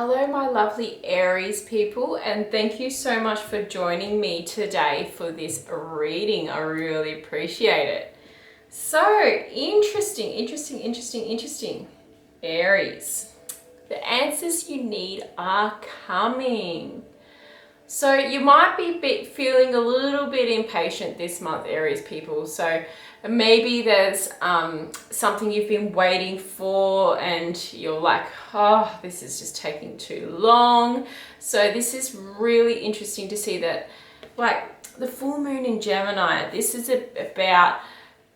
Hello my lovely Aries people, and thank you so much for joining me today for this reading. I really appreciate it. So interesting. Aries, the answers you need are coming. So you might be feeling a little bit impatient this month, Aries people. So maybe there's something you've been waiting for and you're like, oh, this is just taking too long. So this is really interesting to see that, like the full moon in Gemini, this is about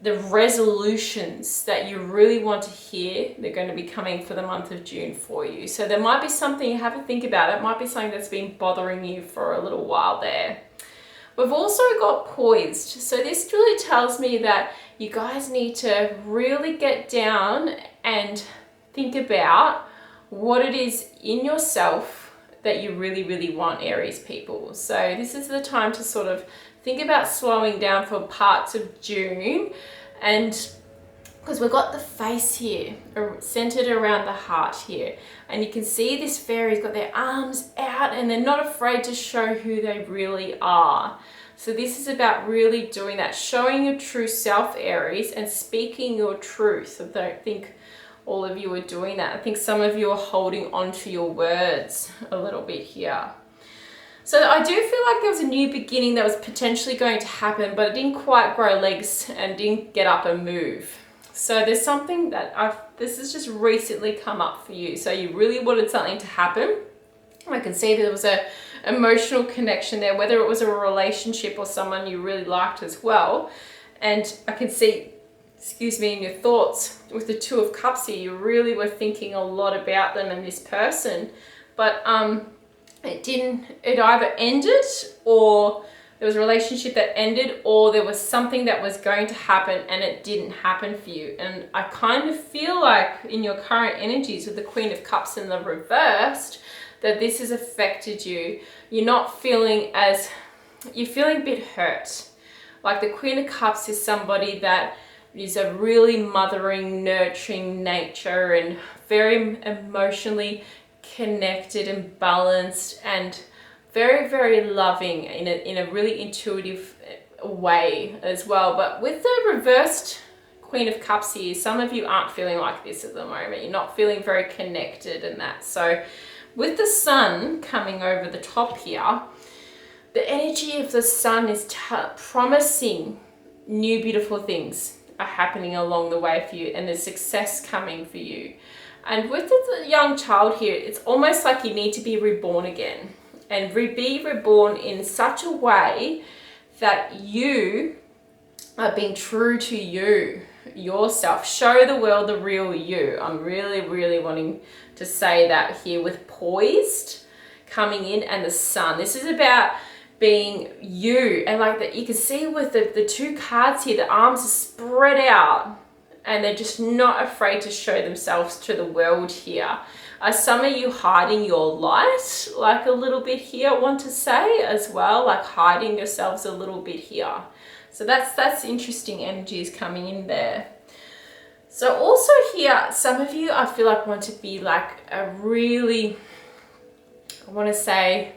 the resolutions that you really want to hear. They're going to be coming for the month of June for you. So there might be something you have to think about. It might be something that's been bothering you for a little while there. We've also got poised. So this really tells me that you guys need to really get down and think about what it is in yourself that you really want, Aries people. So this is the time to sort of think about slowing down for parts of June, and because we've got the face here centered around the heart here, and you can see this fairy's got their arms out and they're not afraid to show who they really are. So this is about really doing that, showing your true self, Aries, and speaking your truth. I don't think all of you are doing that. I think some of you are holding on to your words a little bit here. So I do feel like there was a new beginning that was potentially going to happen, but it didn't quite grow legs and didn't get up and move. So there's something that this has just recently come up for you. So you really wanted something to happen. I can see that there was a emotional connection there, whether it was a relationship or someone you really liked as well. And I can see, in your thoughts with the Two of Cups here, you really were thinking a lot about them and this person. But it either ended, or there was a relationship that ended, or there was something that was going to happen and it didn't happen for you. And I kind of feel like in your current energies with the Queen of Cups in the reversed, that this has affected you. You're feeling a bit hurt. Like the Queen of Cups is somebody that is a really mothering, nurturing nature and very emotionally connected and balanced and very loving in a really intuitive way as well. But with the reversed Queen of Cups here, some of you aren't feeling like this at the moment. You're not feeling very connected and that. So with the Sun coming over the top here, the energy of the Sun is promising new beautiful things are happening along the way for you, and there's success coming for you. And with the young child here, it's almost like you need to be reborn again, and be reborn in such a way that you are being true to yourself. Show the world the real you. I'm really wanting to say that here with poised coming in and the Sun. This is about being you, and like that you can see with the two cards here, the arms are spread out and they're just not afraid to show themselves to the world here. Are some of you hiding your light like a little bit here, I want to say as well, like hiding yourselves a little bit here. So that's interesting energies coming in there. So also here, some of you I feel like want to be like a really, I want to say,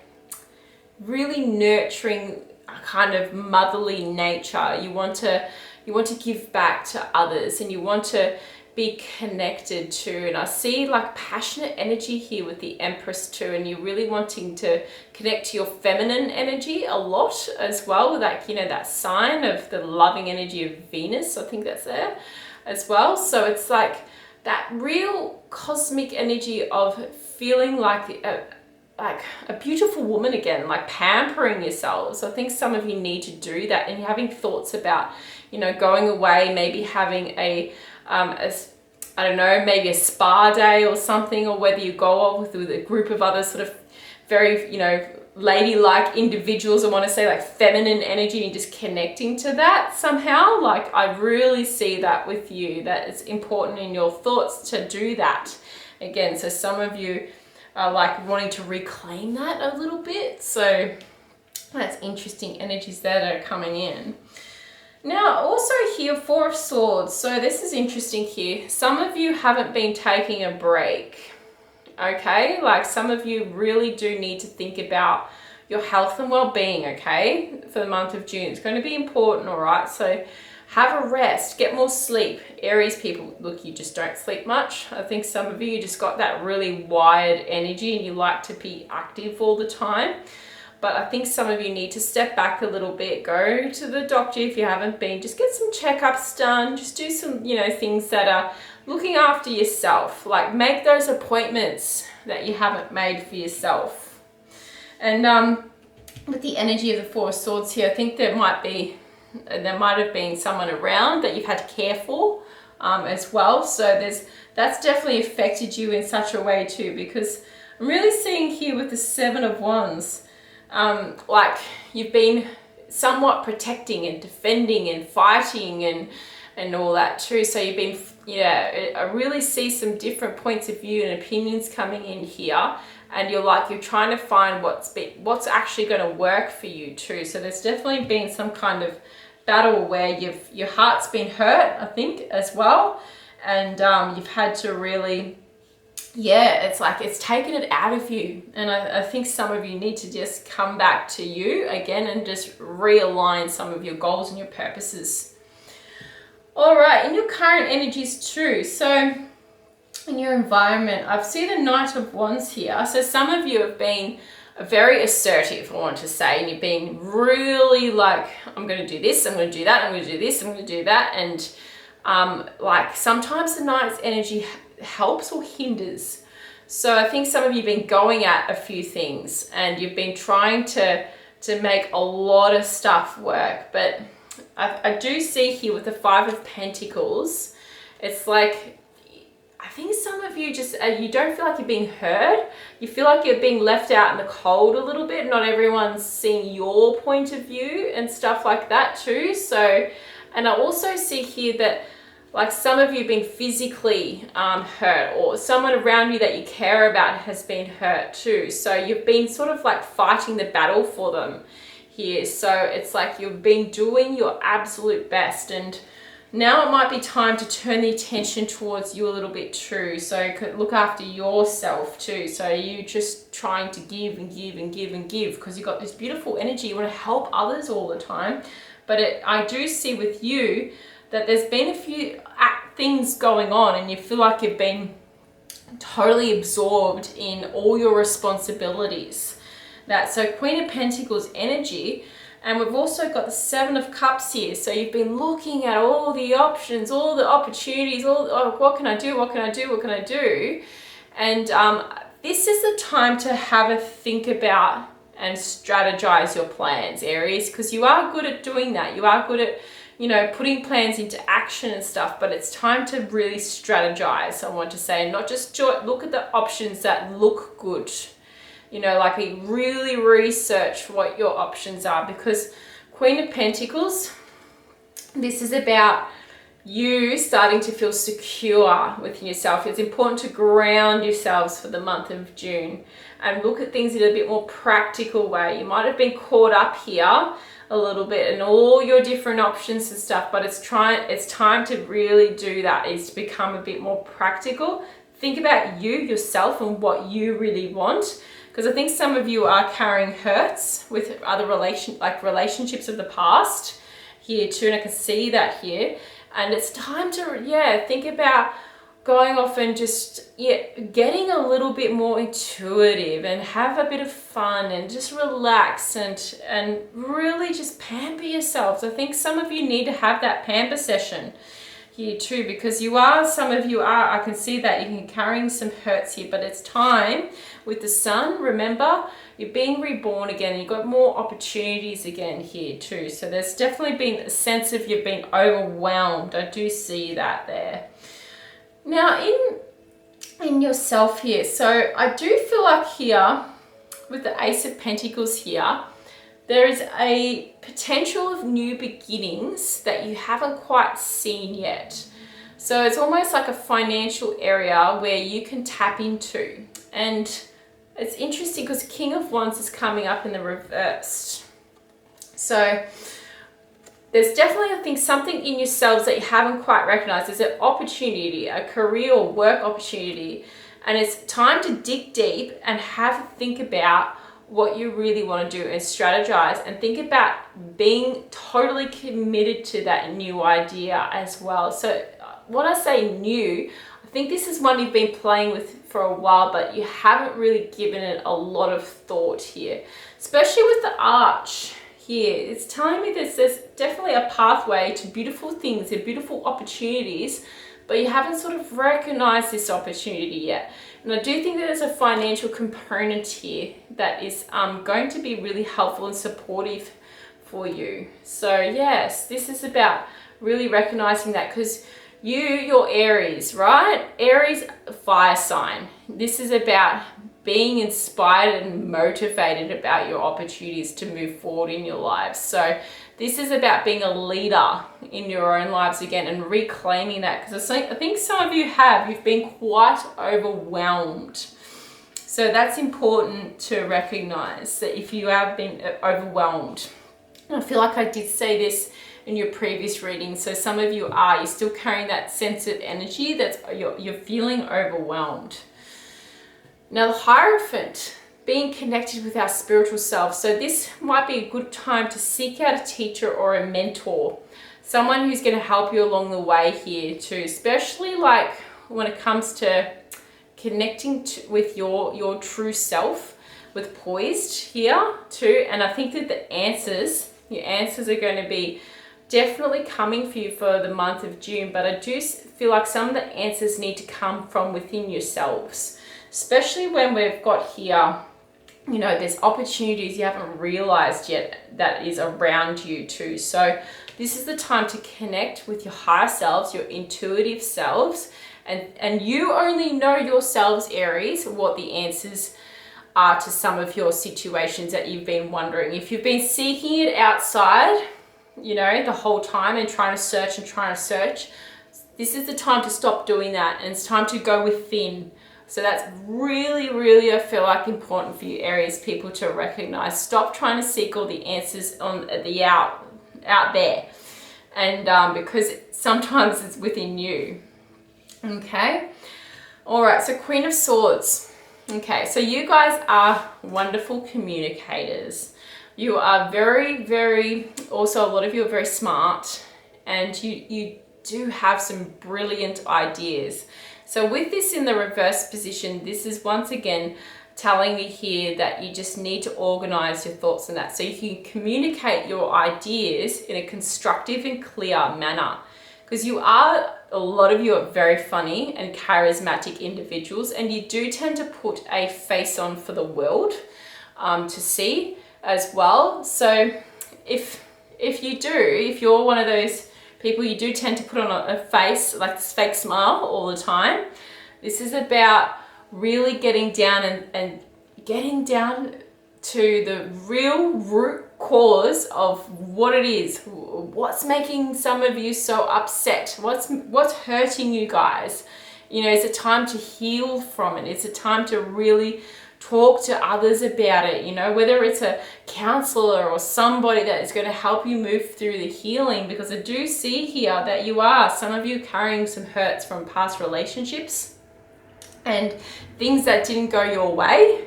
really nurturing kind of motherly nature. You want to give back to others, and you want to be connected to, and I see like passionate energy here with the Empress too, and you're really wanting to connect to your feminine energy a lot as well, like, you know, that sign of the loving energy of Venus, I think that's there as well. So it's like that real cosmic energy of feeling like a beautiful woman again, like pampering yourselves. I think some of you need to do that, and you're having thoughts about, you know, going away, maybe having I don't know, maybe a spa day or something, or whether you go off with a group of other sort of very, you know, ladylike individuals, I want to say like feminine energy, and just connecting to that somehow. Like I really see that with you, that it's important in your thoughts to do that again. So some of you are like wanting to reclaim that a little bit. So that's interesting energies there that are coming in. Now also here, Four of Swords. So this is interesting here. Some of you haven't been taking a break. okay? Like some of you really do need to think about your health and well-being, okay? For the month of June. It's going to be important, all right? So have a rest, get more sleep. Aries people, look, you just don't sleep much. I think some of you just got that really wired energy and you like to be active all the time. But I think some of you need to step back a little bit, go to the doctor if you haven't been, just get some checkups done, just do some, you know, things that are looking after yourself. Like make those appointments that you haven't made for yourself. And with the energy of the Four of Swords here, I think there might have been someone around that you've had to care for as well. So that's definitely affected you in such a way too, because I'm really seeing here with the Seven of Wands, like you've been somewhat protecting and defending and fighting and all that too. So you've been, yeah, I really see some different points of view and opinions coming in here. And you're trying to find what's actually going to work for you too. So there's definitely been some kind of battle where your heart's been hurt, I think, as well. And you've had to really, yeah, it's like it's taken it out of you. And I think some of you need to just come back to you again and just realign some of your goals and your purposes. All right, in your current energies too. So in your environment, I see the Knight of Wands here. So some of you have been very assertive, I want to say, and you've been really like, I'm going to do this, I'm going to do that, I'm going to do this, I'm going to do that. And like sometimes the Knight's energy helps or hinders. So I think some of you have been going at a few things and you've been trying to make a lot of stuff work. But I do see here with the Five of Pentacles, it's like, I think some of you just, you don't feel like you're being heard. You feel like you're being left out in the cold a little bit. Not everyone's seeing your point of view and stuff like that too. So, and I also see here that like some of you have been physically hurt, or someone around you that you care about has been hurt too. So you've been sort of like fighting the battle for them here. So it's like you've been doing your absolute best, and now it might be time to turn the attention towards you a little bit too. So you could look after yourself too. So you just trying to give and give and give and give, because you've got this beautiful energy. You want to help others all the time. But I do see with you that there's been a few things going on and you feel like you've been totally absorbed in all your responsibilities. So Queen of Pentacles energy. And we've also got the Seven of Cups here. So you've been looking at all the options, all the opportunities, what can I do, what can I do, what can I do? And this is the time to have a think about and strategize your plans, Aries, because you are good at doing that. You are good at, you know, putting plans into action and stuff, but it's time to really strategize, I want to say, and not just look at the options that look good. You know, like really research what your options are, because Queen of Pentacles, this is about you starting to feel secure within yourself. It's important to ground yourselves for the month of June and look at things in a bit more practical way. You might have been caught up here a little bit and all your different options and stuff, but it's time to really do that, is to become a bit more practical. Think about you, yourself, and what you really want. Because I think some of you are carrying hurts with other relationships of the past here too, and I can see that here. And it's time to, think about going off and just, getting a little bit more intuitive and have a bit of fun and just relax and really just pamper yourselves. I think some of you need to have that pamper session here too, because some of you are, I can see that you're carrying some hurts here, but it's time with the Sun. Remember, you're being reborn again. You've got more opportunities again here too. So there's definitely been a sense of you've been overwhelmed. I do see that there. Now in yourself here, so I do feel like here with the Ace of Pentacles here, there is a potential of new beginnings that you haven't quite seen yet. So it's almost like a financial area where you can tap into. And it's interesting because King of Wands is coming up in the reverse. So there's definitely, I think, something in yourselves that you haven't quite recognized. There's an opportunity, a career or work opportunity. And it's time to dig deep and have a think about what you really want to do and strategize, and think about being totally committed to that new idea as well. So when I say new, I think this is one you've been playing with for a while, but you haven't really given it a lot of thought here, especially with the arch here. It's telling me there's definitely a pathway to beautiful things and beautiful opportunities, but you haven't sort of recognized this opportunity yet. And I do think that there's a financial component here that is going to be really helpful and supportive for you. So yes, this is about really recognizing that, because you're Aries, right? Aries, fire sign. This is about being inspired and motivated about your opportunities to move forward in your lives. So this is about being a leader in your own lives again and reclaiming that, because I think some of you've been quite overwhelmed. So that's important to recognize, that if you have been overwhelmed. And I feel like I did say this in your previous reading. So some of you're still carrying that sense of energy that's you're feeling overwhelmed. Now the Hierophant, being connected with our spiritual self. So this might be a good time to seek out a teacher or a mentor, someone who's going to help you along the way here too, especially like when it comes to connecting with your true self, with Poised here too. And I think that your answers are going to be definitely coming for you for the month of June, but I do feel like some of the answers need to come from within yourselves, especially when we've got here, you know, there's opportunities you haven't realized yet that is around you too. So this is the time to connect with your higher selves, your intuitive selves, and you only know yourselves, Aries, what the answers are to some of your situations that you've been wondering. If you've been seeking it outside, you know, the whole time and trying to search, this is the time to stop doing that, and it's time to go within. So that's really, really, I feel like, important for you Aries people to recognize. Stop trying to seek all the answers on the out there, and because sometimes it's within you. Okay, all right, so Queen of Swords. Okay, so you guys are wonderful communicators. You are very, very, also a lot of you are very smart, and you do have some brilliant ideas. So with this in the reverse position, this is once again telling me here that you just need to organize your thoughts on that, so you can communicate your ideas in a constructive and clear manner. Because a lot of you are very funny and charismatic individuals, and you do tend to put a face on for the world to see as well. So if you're one of those people, you do tend to put on a face, like this fake smile all the time. This is about really getting down and getting down to the real root cause of what it is, what's making some of you so upset, what's hurting you guys. You know, it's a time to heal from it. It's a time to really talk to others about it, you know, whether it's a counselor or somebody that is going to help you move through the healing, because I do see here that some of you carrying some hurts from past relationships and things that didn't go your way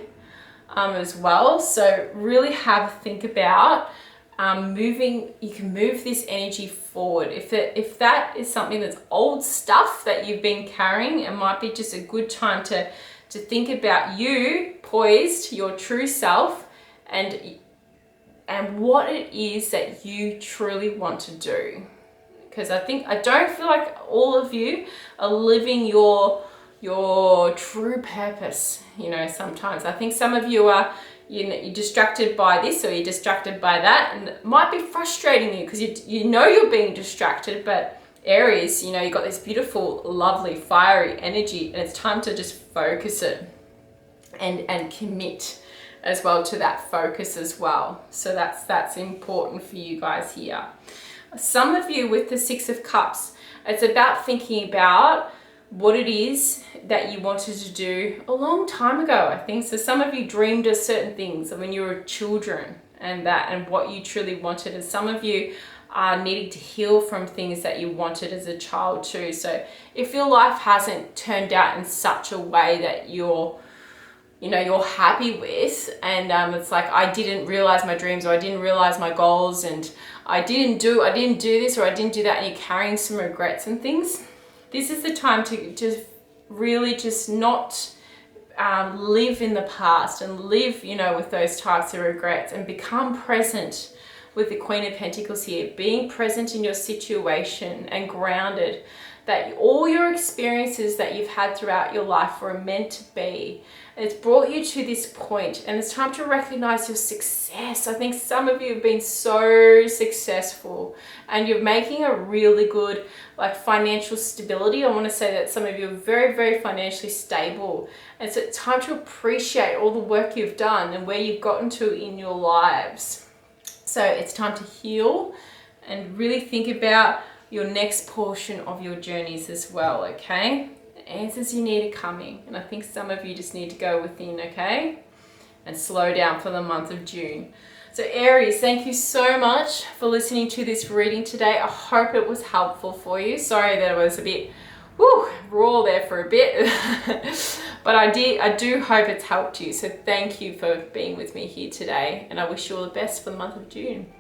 as well. So really have a think about you can move this energy forward. If that is something that's old stuff that you've been carrying, it might be just a good time to think about you, Poised, your true self, and what it is that you truly want to do. Because I don't feel like all of you are living your true purpose. You know, sometimes I think some of you are, you're distracted by this or you're distracted by that, and it might be frustrating you because you know you're being distracted. But Aries, you know, you've got this beautiful, lovely, fiery energy, and it's time to just focus it and commit as well to that focus as well. So that's important for you guys here. Some of you with the Six of Cups, it's about thinking about what it is that you wanted to do a long time ago, I think. So some of you dreamed of certain things when you were children and what you truly wanted. And some of you needing to heal from things that you wanted as a child too. So if your life hasn't turned out in such a way that you're happy with, and it's like, I didn't realize my dreams, or I didn't realize my goals, and I didn't do this, or I didn't do that, and you're carrying some regrets and things, this is the time to just really just not live in the past and live, with those types of regrets, and become present with the Queen of Pentacles here, being present in your situation and grounded that all your experiences that you've had throughout your life were meant to be. It's brought you to this point, and it's time to recognize your success. I think some of you have been so successful, and you're making a really good financial stability. I want to say that some of you are very, very financially stable. And so it's time to appreciate all the work you've done and where you've gotten to in your lives. So it's time to heal and really think about your next portion of your journeys as well, okay? The answers you need are coming, and I think some of you just need to go within, okay? And slow down for the month of June. So Aries, thank you so much for listening to this reading today. I hope it was helpful for you. Sorry that it was a bit raw there for a bit, but I do hope it's helped you. So thank you for being with me here today, and I wish you all the best for the month of June.